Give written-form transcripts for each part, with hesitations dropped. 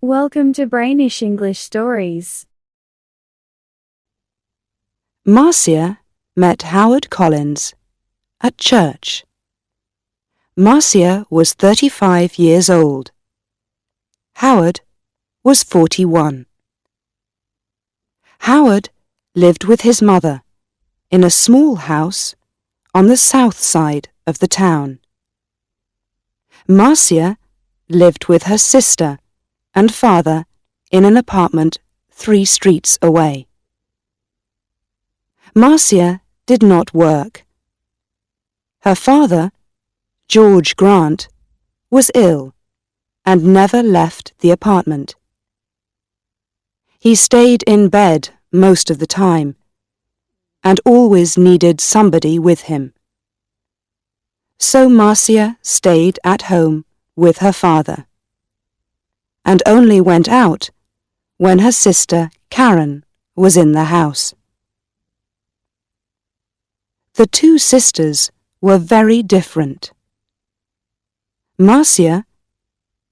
Welcome to Brainish English Stories. Marcia met Howard Collins at church. Marcia was 35 years old. Howard was 41. Howard lived with his mother in a small house on the south side of the town. Marcia lived with her sister and father in an apartment 3 streets away. Marcia did not work. Her father, George Grant, was ill and never left the apartment. He stayed in bed most of the time and always needed somebody with him. So Marcia stayed at home with her father and only went out when her sister Karen was in the house. The 2 sisters were very different. Marcia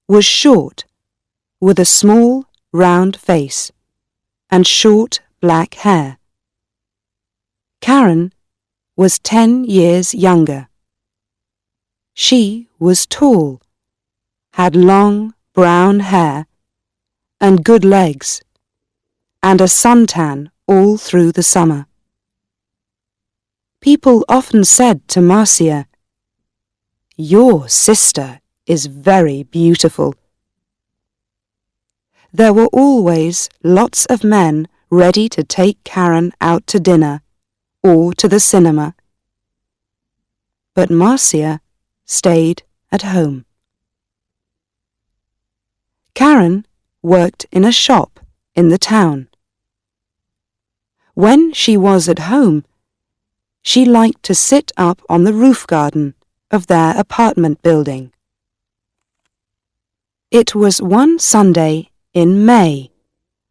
was short, with a small, round face and short black hair. Karen was 10 years younger. She was tall, had long brown hair and good legs, and a suntan all through the summer. People often said to Marcia, "Your sister is very beautiful." There were always lots of men ready to take Karen out to dinner or to the cinema. But Marcia stayed at home. Karen worked in a shop in the town. When she was at home, she liked to sit up on the roof garden of their apartment building. It was one Sunday in May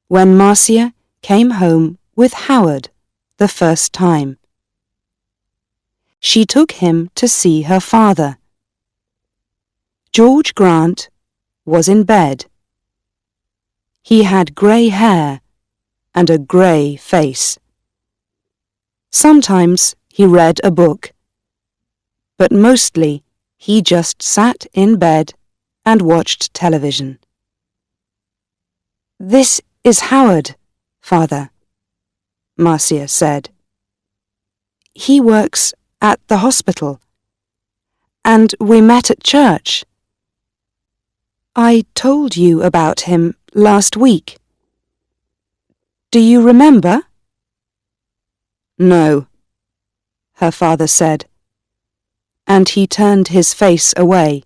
when Marcia came home with Howard the first time. She took him to see her father. George Grant was in bed. He had grey hair and a grey face. Sometimes he read a book, but mostly he just sat in bed and watched television. "This is Howard, Father," Marcia said. "He works at the hospital, and we met at church. I told you about him last week. Do you remember?" "No," her father said, and he turned his face away,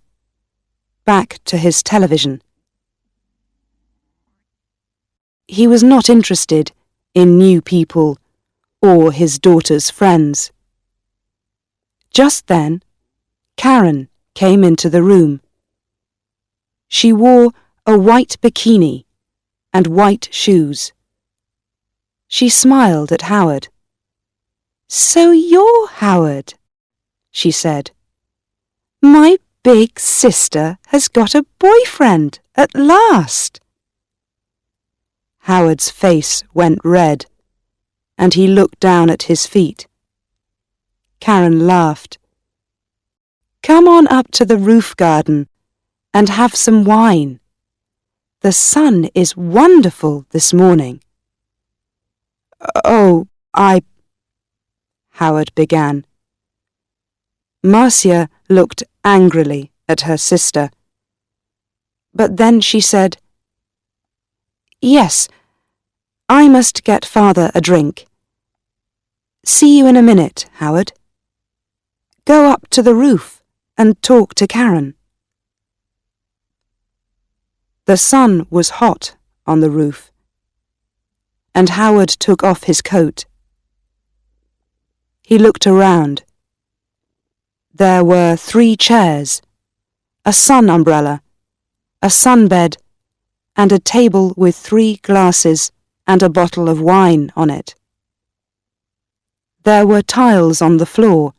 back to his television. He was not interested in new people or his daughter's friends. Just then, Karen came into the room. She wore a white bikini and white shoes. She smiled at Howard. "So you're Howard," she said. "My big sister has got a boyfriend at last." Howard's face went red, and he looked down at his feet. Karen laughed. "Come on up to the roof garden and have some wine. The sun is wonderful this morning." "Oh, Howard began. Marcia looked angrily at her sister. But then she said, "Yes, I must get Father a drink. See you in a minute, Howard. Go up to the roof and talk to Karen." The sun was hot on the roof, and Howard took off his coat. He looked around. There were 3 chairs, a sun umbrella, a sunbed, and a table with 3 glasses and a bottle of wine on it. There were tiles on the floor,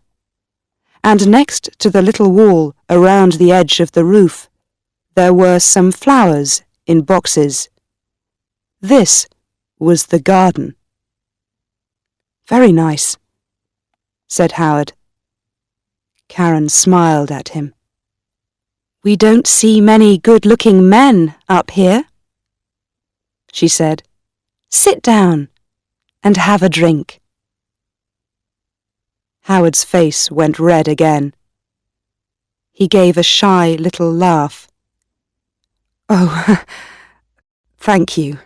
and next to the little wall around the edge of the roof, there were some flowers in boxes. This was the garden. "Very nice," said Howard. Karen smiled at him. "We don't see many good-looking men up here," she said. "Sit down and have a drink." Howard's face went red again. He gave a shy little laugh. "Oh, thank you,"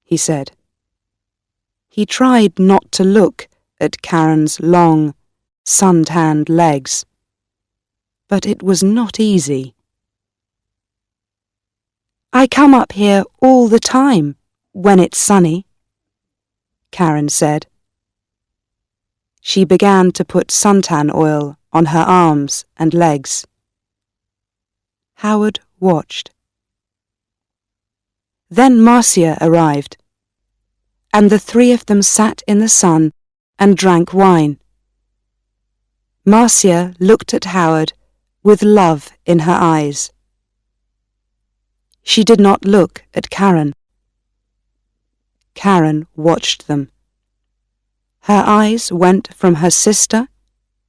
he said. He tried not to look at Karen's long, sun-tanned legs, but it was not easy. "I come up here all the time when it's sunny," Karen said. She began to put suntan oil on her arms and legs. Howard watched. Then Marcia arrived, and the three of them sat in the sun and drank wine. Marcia looked at Howard with love in her eyes. She did not look at Karen. Karen watched them. Her eyes went from her sister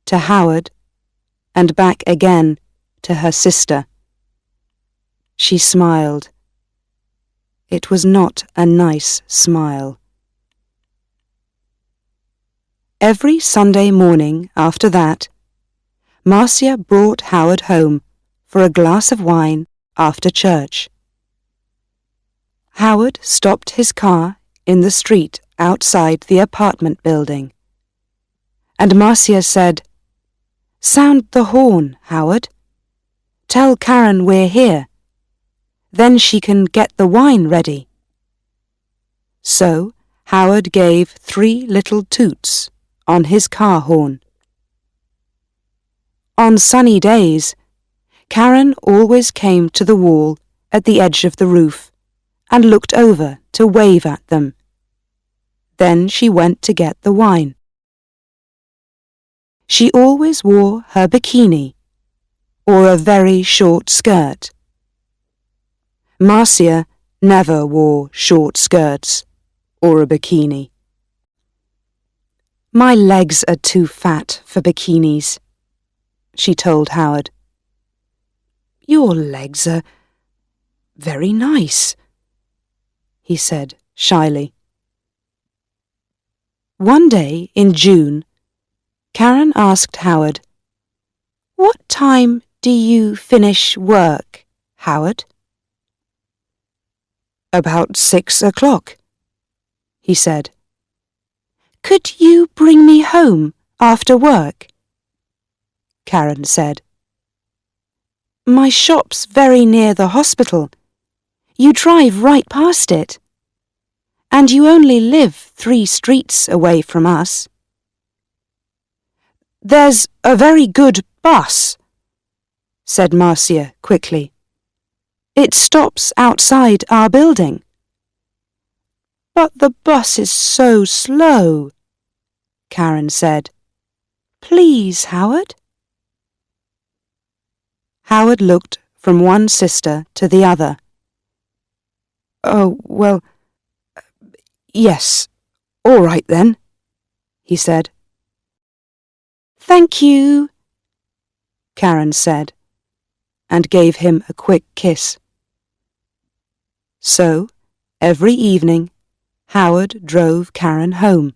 to Howard and back again to her sister. She smiled. It was not a nice smile. Every Sunday morning after that, Marcia brought Howard home for a glass of wine after church. Howard stopped his car in the street outside the apartment building, and Marcia said, "Sound the horn, Howard. Tell Karen we're here. Then she can get the wine ready." So Howard gave 3 little toots on his car horn. On sunny days, Karen always came to the wall at the edge of the roof and looked over to wave at them. Then she went to get the wine. She always wore her bikini or a very short skirt. Marcia never wore short skirts or a bikini. "My legs are too fat for bikinis," she told Howard. "Your legs are very nice," he said shyly. One day in June, Karen asked Howard, "What time do you finish work, Howard?" "About 6 o'clock," he said. "Could you bring me home after work?" Karen said. "My shop's very near the hospital. You drive right past it. And you only live 3 streets away from us." "There's a very good bus," said Marcia quickly. "It stops outside our building." "But the bus is so slow," Karen said. "Please, Howard." Howard looked from one sister to the other. "Oh, well, yes, all right then," he said. "Thank you," Karen said, and gave him a quick kiss. So, every evening, Howard drove Karen home.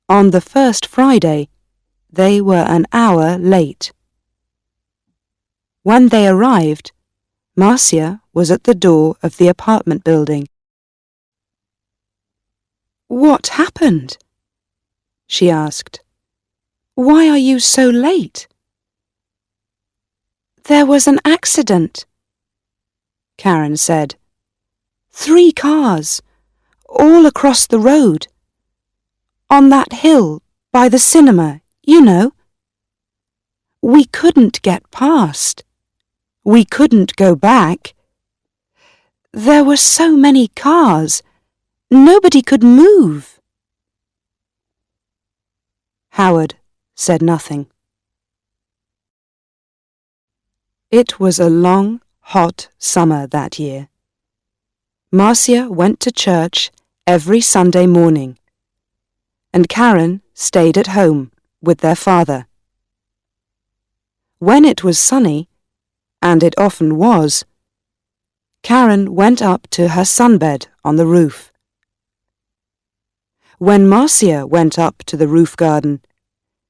On the first Friday, they were an hour late. When they arrived, Marcia was at the door of the apartment building. "What happened?" she asked. "Why are you so late?" "There was an accident," Karen said. 3 cars, all across the road. On that hill by the cinema, you know. We couldn't get past. We couldn't go back. There were so many cars. Nobody could move." Howard said nothing. It was a long, hot summer that year. Marcia went to church every Sunday morning, and Karen stayed at home with their father. When it was sunny, and it often was, Karen went up to her sunbed on the roof. When Marcia went up to the roof garden,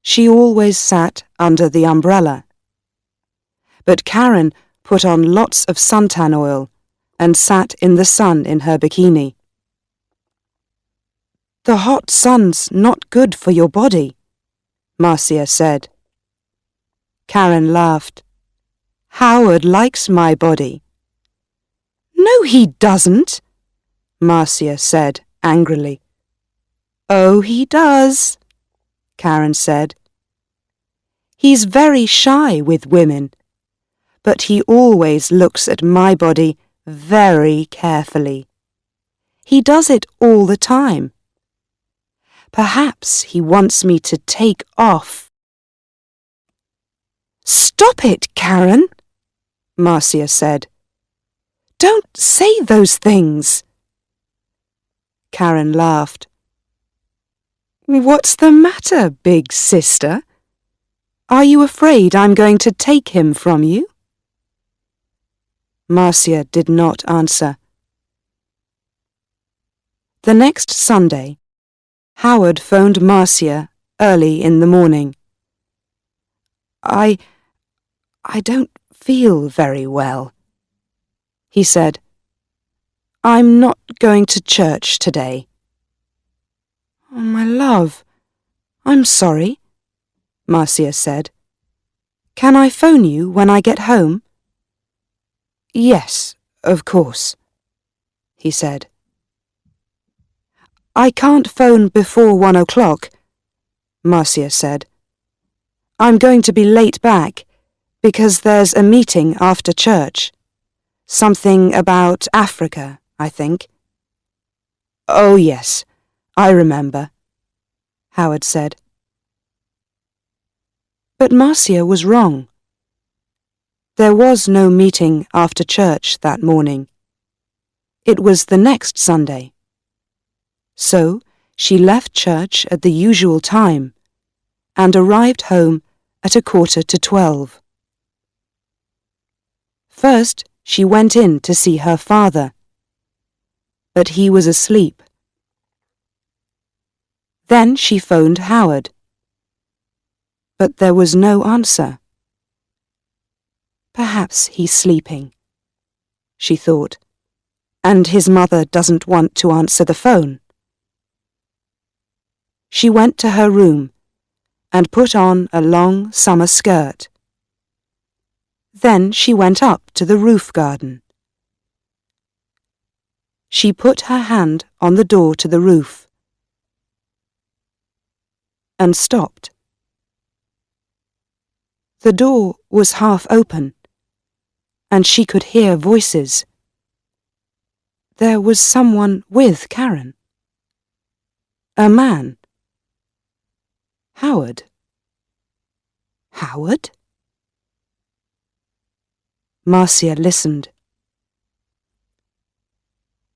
she always sat under the umbrella. But Karen put on lots of suntan oil and sat in the sun in her bikini. "The hot sun's not good for your body," Marcia said. Karen laughed. "Howard likes my body." "No, he doesn't," Marcia said angrily. "Oh, he does," Karen said. "He's very shy with women, but he always looks at my body very carefully. He does it all the time. Perhaps he wants me to take off." "Stop it, Karen," Marcia said. "Don't say those things." Karen laughed. "What's the matter, big sister? Are you afraid I'm going to take him from you?" Marcia did not answer. The next Sunday, Howard phoned Marcia early in the morning. I don't feel very well," he said. "I'm not going to church today." "Oh, my love, I'm sorry," Marcia said. "Can I phone you when I get home?" "Yes, of course," he said. "I can't phone before 1 o'clock," Marcia said. "I'm going to be late back because there's a meeting after church. Something about Africa, I think." "Oh, yes, I remember," Howard said. But Marcia was wrong. There was no meeting after church that morning. It was the next Sunday. So she left church at the usual time and arrived home at 11:45. First, she went in to see her father, but he was asleep. Then she phoned Howard, but there was no answer. Perhaps he's sleeping, she thought, and his mother doesn't want to answer the phone. She went to her room and put on a long summer skirt. Then she went up to the roof garden. She put her hand on the door to the roof and stopped. The door was half open, and she could hear voices. There was someone with Karen. A man. Howard. Howard? Marcia listened.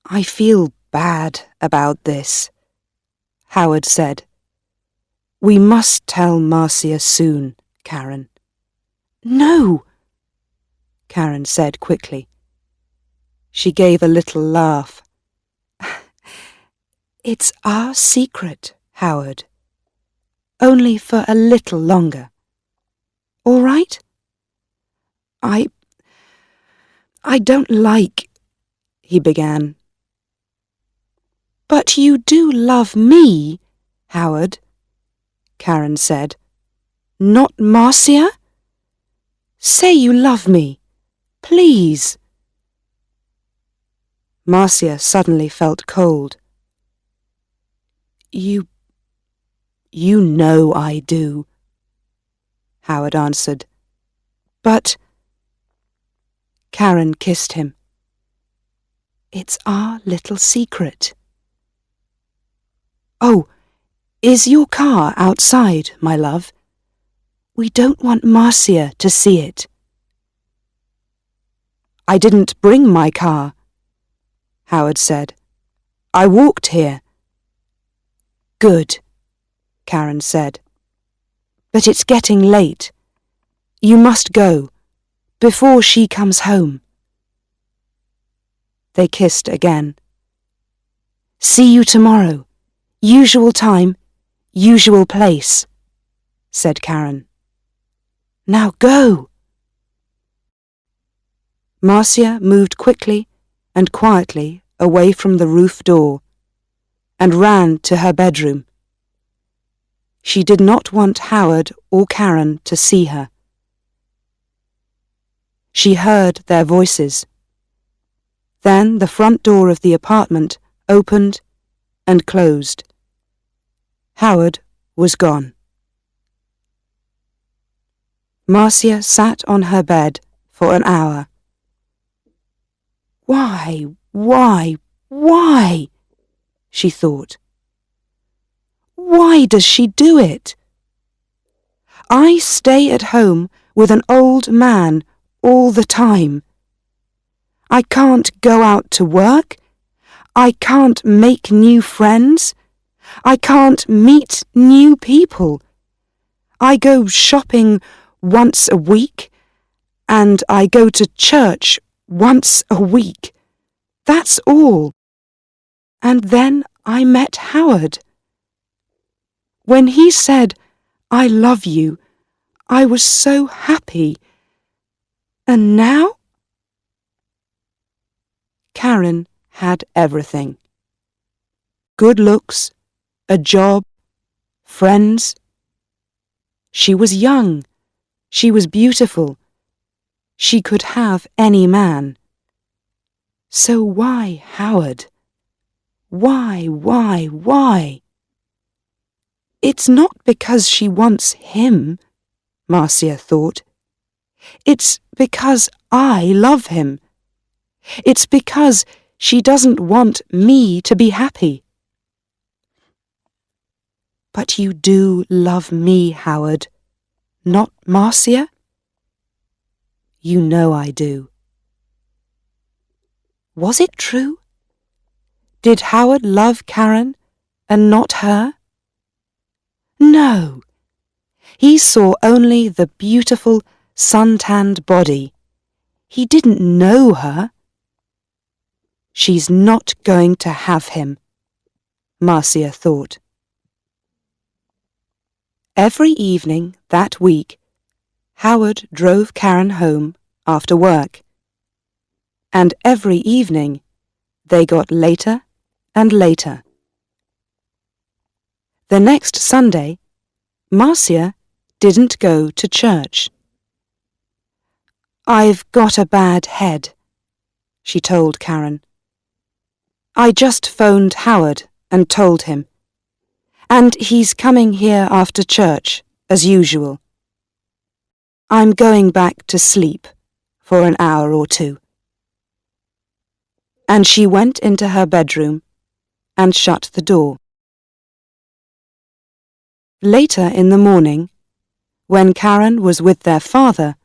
"I feel bad about this," Howard said. "We must tell Marcia soon, Karen." "No," Karen said quickly. She gave a little laugh. "It's our secret, Howard. Only for a little longer. All right? I don't like," he began. "But you do love me, Howard," Karen said. "Not Marcia? Say you love me, please." Marcia suddenly felt cold. You know I do," Howard answered. "But—" Karen kissed him. "It's our little secret." "Oh, is your car outside, my love? We don't want Marcia to see it." I didn't bring my car, Howard said. I walked here. Good, Karen said. But it's getting late. You must go, before she comes home. They kissed again. See you tomorrow. Usual time, usual place, said Karen. Now go. Marcia moved quickly and quietly away from the roof door and ran to her bedroom. She did not want Howard or Karen to see her. She heard their voices. Then the front door of the apartment opened and closed. Howard was gone. Marcia sat on her bed for an hour. Why, she thought. Why does she do it? I stay at home with an old man all the time. I can't go out to work. I can't make new friends. I can't meet new people. I go shopping once a week, and I go to church once a week. That's all. And then I met Howard. When he said, I love you, I was so happy. And now? Karen had everything. Good looks, a job, friends. She was young. She was beautiful. She could have any man. So why Howard? Why? It's not because she wants him, Marcia thought. It's because I love him. It's because she doesn't want me to be happy. But you do love me, Howard, not Marcia? You know I do. Was it true? Did Howard love Karen and not her? No. He saw only the beautiful, sun-tanned body. He didn't know her. She's not going to have him, Marcia thought. Every evening that week, Howard drove Karen home after work. And every evening, they got later and later. The next Sunday, Marcia didn't go to church. I've got a bad head, she told Karen. I just phoned Howard and told him. And he's coming here after church, as usual. I'm going back to sleep for an hour or two. And she went into her bedroom and shut the door. Later in the morning, when Karen was with their father,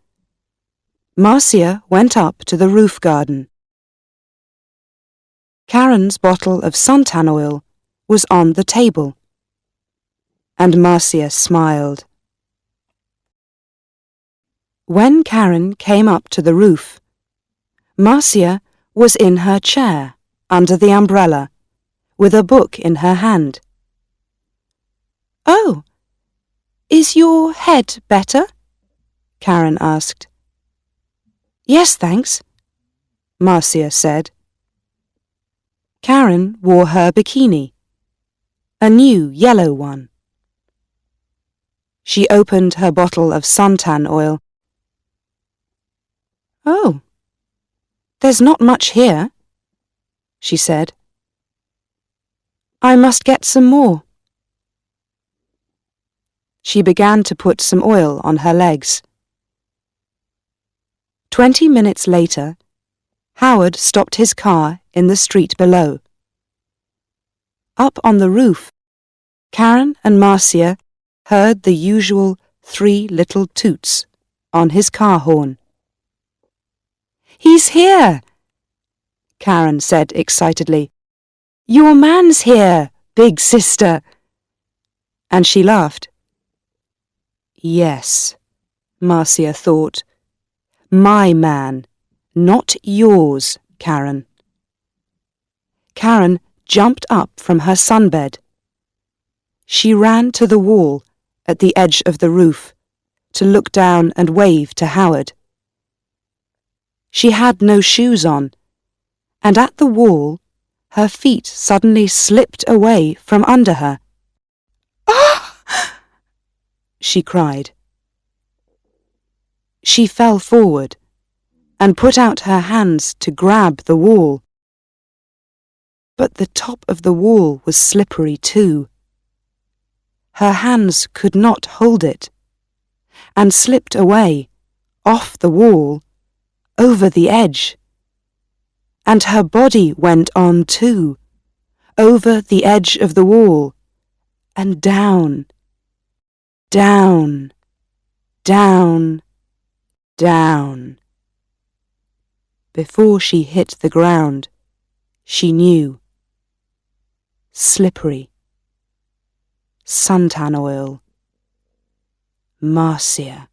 Marcia went up to the roof garden. Karen's bottle of suntan oil was on the table, and Marcia smiled. When Karen came up to the roof, Marcia was in her chair under the umbrella, with a book in her hand. Oh, is your head better? Karen asked. Yes, thanks, Marcia said. Karen wore her bikini, a new yellow one. She opened her bottle of suntan oil. Oh, there's not much here, she said. I must get some more. She began to put some oil on her legs. 20 minutes later, Howard stopped his car in the street below. Up on the roof, Karen and Marcia heard the usual 3 little toots on his car horn. He's here, Karen said excitedly. Your man's here, big sister. And she laughed. Yes, Marcia thought. My man, not yours, Karen. Karen jumped up from her sunbed. She ran to the wall at the edge of the roof to look down and wave to Howard. She had no shoes on, and at the wall her feet suddenly slipped away from under her. Ah! She cried. She fell forward and put out her hands to grab the wall. But the top of the wall was slippery too. Her hands could not hold it, and slipped away, off the wall, over the edge. And her body went on too, over the edge of the wall, and down, down, down, down. Before she hit the ground, she knew. Slippery. Suntan oil. Marcia.